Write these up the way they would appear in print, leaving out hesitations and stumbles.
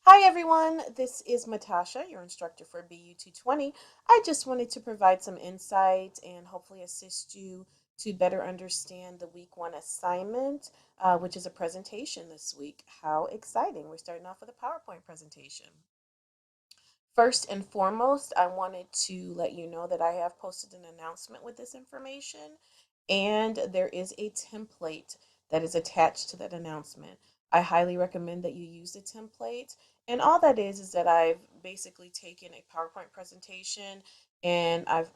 Hi everyone, this is Matasha, your instructor for BU220. I just wanted to provide some insight and hopefully assist you to better understand the week one assignment, which is a presentation this week. How exciting! We're starting off with a PowerPoint presentation. First and foremost, I wanted to let you know that I have posted an announcement with this information, and there is a template that is attached to that announcement. I highly recommend that you use the template. And all that is that I've basically taken a PowerPoint presentation and I've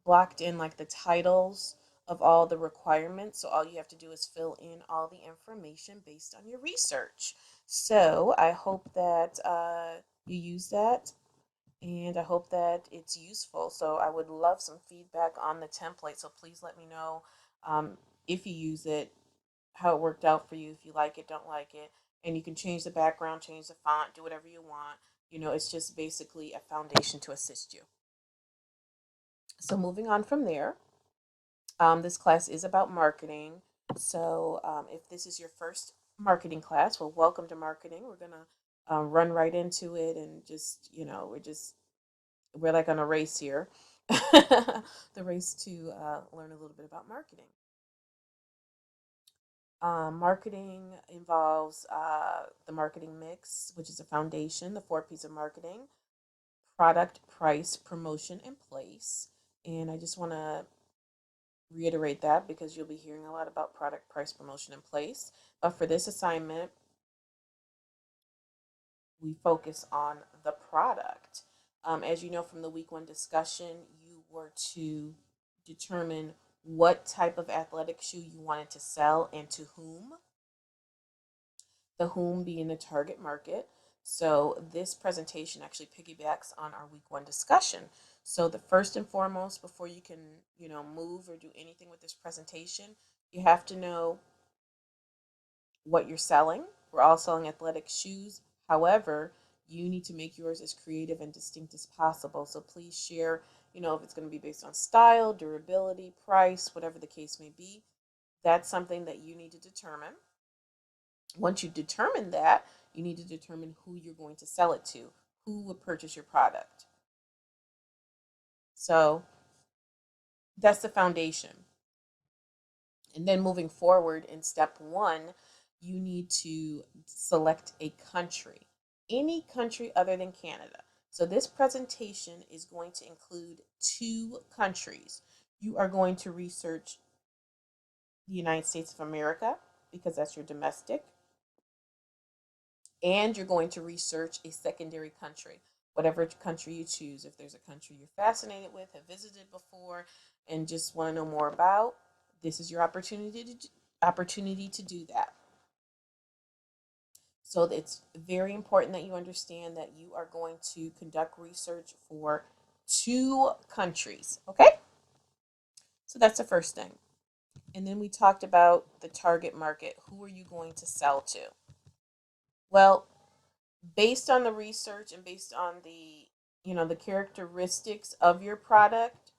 blocked in like the titles of all the requirements. So all you have to do is fill in all the information based on your research. So I hope that you use that and I hope that it's useful. So I would love some feedback on the template. So please let me know if you use it, how it worked out for you, if you like it, don't like it. And you can change the background, change the font, do whatever you want. It's just basically a foundation to assist you. So moving on from there, this class is about marketing. So if this is your first marketing class, well, welcome to marketing. We're going to run right into it and just, we're like on a race here. The race to learn a little bit about marketing. Marketing involves the marketing mix, which is a foundation, the four P's of marketing: product, price, promotion, and place. And I just want to reiterate that because you'll be hearing a lot about product, price, promotion, and place. But for this assignment, we focus on the product. As you know from the week one discussion, you were to determine what type of athletic shoe you wanted to sell and to whom, the whom being the target market. So this presentation actually piggybacks on our week one discussion. So the first and foremost, before you can, move or do anything with this presentation, you have to know what you're selling. We're all selling athletic shoes. However, you need to make yours as creative and distinct as possible. So please share, if it's going to be based on style, durability, price, whatever the case may be. That's something that you need to determine. Once you determine that, you need to determine who you're going to sell it to, who would purchase your product. So that's the foundation. And then moving forward in step one, you need to select a country, any country other than Canada. So this presentation is going to include two countries. You are going to research the United States of America because that's your domestic, and you're going to research a secondary country, whatever country you choose. If there's a country you're fascinated with, have visited before, and just want to know more about, this is your opportunity to do that. So it's very important that you understand that you are going to conduct research for two countries. Okay, so that's the first thing. And then we talked about the target market. Who are you going to sell to? Well, based on the research and based on the characteristics of your product,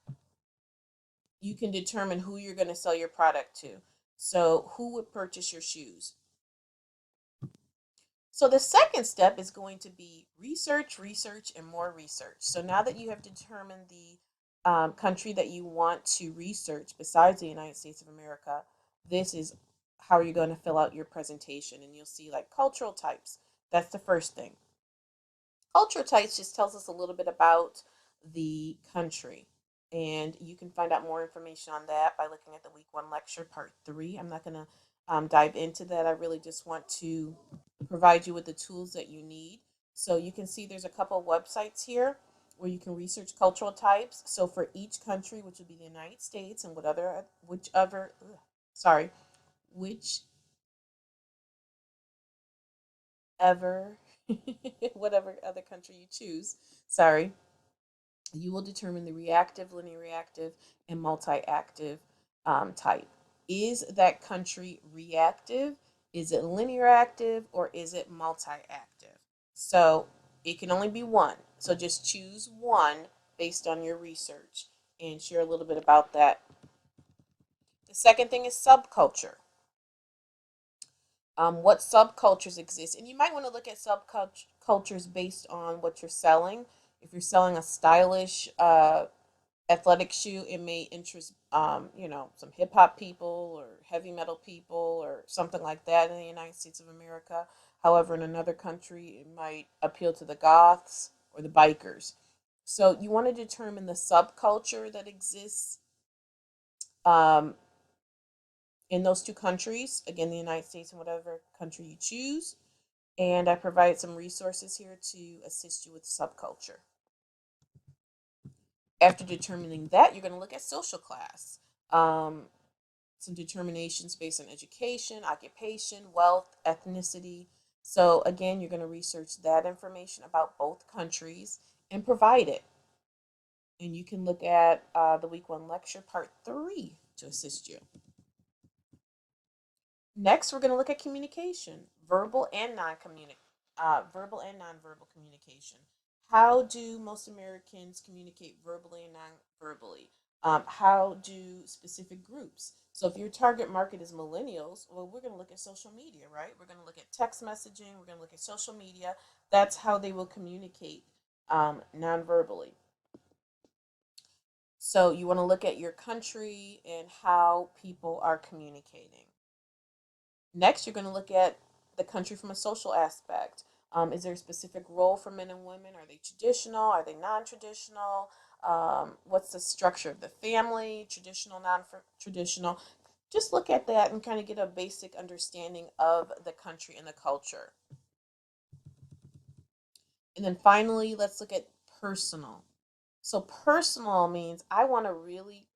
you can determine who you're going to sell your product to. So who would purchase your shoes? So the second step is going to be research, research, and more research. So now that you have determined the country that you want to research besides the United States of America, this is how you're going to fill out your presentation. And you'll see like cultural types. That's the first thing. Culture types just tells us a little bit about the country. And you can find out more information on that by looking at the week one lecture, part 3. I'm not going to dive into that. I really just want to provide you with the tools that you need. So you can see there's a couple of websites here where you can research cultural types. So for each country, which would be the United States and whichever whatever other country you choose, sorry, you will determine the reactive, linear reactive, and multi-active type. Is that country reactive? Is it linear active? Or is it multi-active? So it can only be one. So just choose one based on your research and share a little bit about that. The second thing is subculture. What subcultures exist? And you might want to look at subculture subculture is based on what you're selling. If you're selling a stylish athletic shoe, it may interest some hip hop people or heavy metal people or something like that in the United States of America. However, in another country, it might appeal to the goths or the bikers. So you want to determine the subculture that exists um, in those two countries. Again, the United States and whatever country you choose. And I provide some resources here to assist you with subculture. After determining that, you're going to look at social class. Um, some determinations based on education, occupation, wealth, ethnicity. So again, you're going to research that information about both countries and provide it. And you can look at the week 1 lecture, part 3, to assist you. Next, we're going to look at communication, verbal and nonverbal communication. How do most Americans communicate verbally and non-verbally? How do specific groups? So if your target market is millennials, well, we're going to look at social media, right? We're going to look at text messaging. We're going to look at social media. That's how they will communicate non-verbally. So you want to look at your country and how people are communicating. Next, you're going to look at the country from a social aspect. Is there a specific role for men and women? Are they traditional? Are they non-traditional? What's the structure of the family? Traditional, non-traditional? Just look at that and kind of get a basic understanding of the country and the culture. And then finally, let's look at personal. So personal means I want to really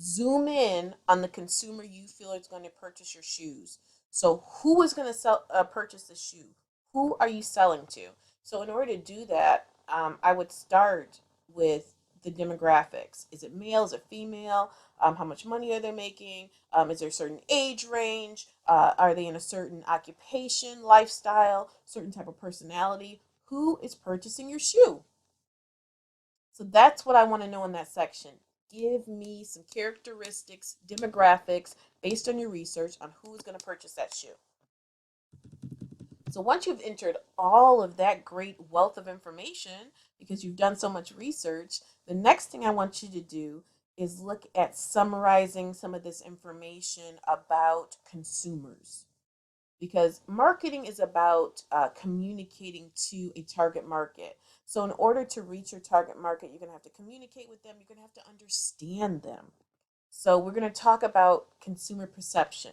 zoom in on the consumer you feel is going to purchase your shoes. So who is going to purchase the shoe? Who are you selling to? So in order to do that, I would start with the demographics. Is it male? Is it female? How much money are they making? Is there a certain age range? Are they in a certain occupation, lifestyle, certain type of personality? Who is purchasing your shoe? So that's what I want to know in that section. Give me some characteristics, demographics based on your research on who's going to purchase that shoe. So once you've entered all of that great wealth of information, because you've done so much research, the next thing I want you to do is look at summarizing some of this information about consumers. Because marketing is about communicating to a target market. So in order to reach your target market, you're going to have to communicate with them. You're going to have to understand them. So we're going to talk about consumer perception.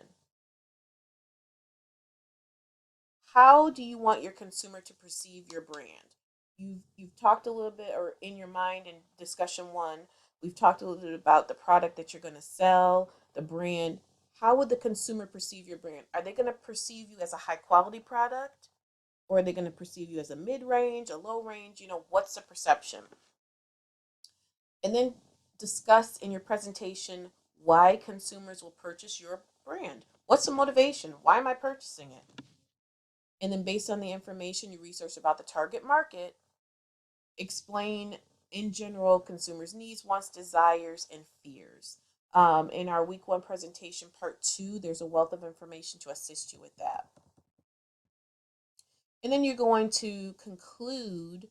How do you want your consumer to perceive your brand? You've talked a little bit, or in your mind in discussion 1, we've talked a little bit about the product that you're going to sell, the brand. How would the consumer perceive your brand? Are they going to perceive you as a high quality product? Or are they going to perceive you as a mid-range, a low range? What's the perception? And then discuss in your presentation why consumers will purchase your brand. What's the motivation? Why am I purchasing it? And then based on the information you research about the target market, explain in general consumers' needs, wants, desires, and fears. In our week 1 presentation, part 2, there's a wealth of information to assist you with that. And then you're going to conclude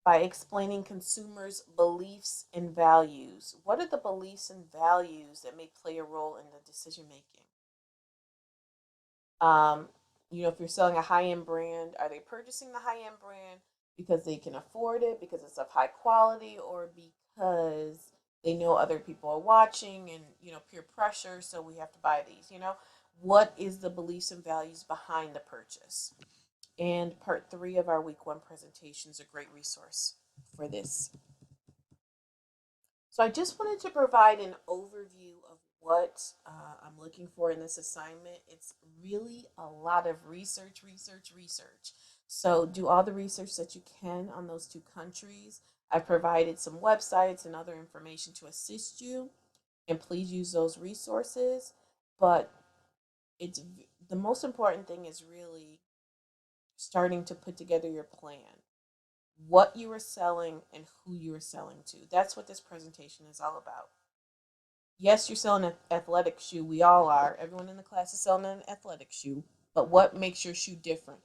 by explaining consumers' beliefs and values. What are the beliefs and values that may play a role in the decision making? If you're selling a high-end brand, are they purchasing the high-end brand because they can afford it, because it's of high quality, or because they know other people are watching and, peer pressure, so we have to buy these, What is the beliefs and values behind the purchase? And part 3 of our week 1 presentation is a great resource for this. So I just wanted to provide an overview of what I'm looking for in this assignment. It's really a lot of research. So do all the research that you can on those 2 countries. I've provided some websites and other information to assist you, and please use those resources. But it's the most important thing is really starting to put together your plan, what you are selling and who you are selling to. That's what this presentation is all about. Yes, you're selling an athletic shoe. We all are. Everyone in the class is selling an athletic shoe. But what makes your shoe different?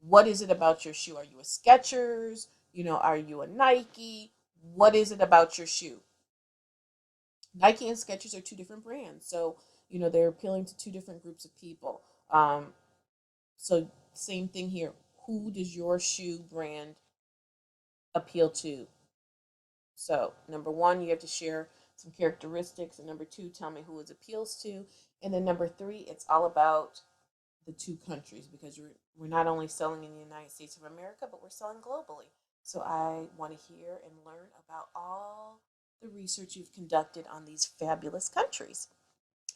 What is it about your shoe? Are you a Skechers? Are you a Nike? What is it about your shoe? Nike and Skechers are two different brands. So, they're appealing to two different groups of people. So, same thing here. Who does your shoe brand appeal to? So, number one, you have to share some characteristics. And number two, tell me who it appeals to. And then number three, it's all about the two countries because we're not only selling in the United States of America, but we're selling globally. So I want to hear and learn about all the research you've conducted on these fabulous countries.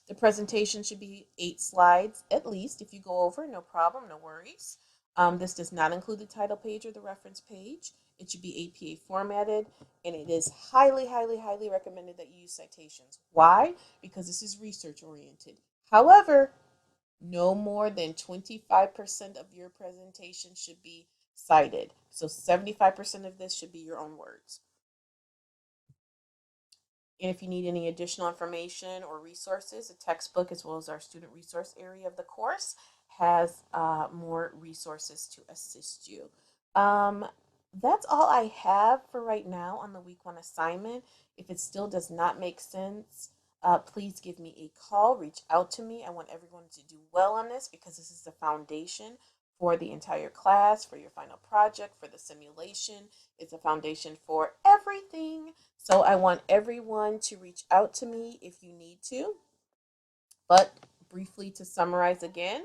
The presentation should be 8 slides at least. If you go over, no problem, no worries. This does not include the title page or the reference page. It should be APA formatted, and it is highly, highly, highly recommended that you use citations. Why? Because this is research oriented. However, no more than 25% of your presentation should be cited. So 75% of this should be your own words. And if you need any additional information or resources, a textbook as well as our student resource area of the course has more resources to assist you. That's all I have for right now on the week one assignment. If it still does not make sense, please give me a call, reach out to me. I want everyone to do well on this because this is the foundation for the entire class, for your final project, for the simulation. It's a foundation for everything. So I want everyone to reach out to me if you need to. But briefly to summarize again,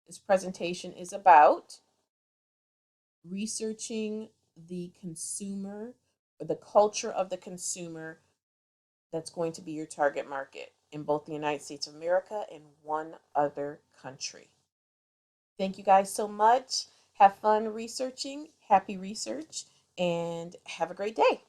this presentation is about researching the consumer or the culture of the consumer that's going to be your target market in both the United States of America and one other country. Thank you guys so much. Have fun researching. Happy research and have a great day.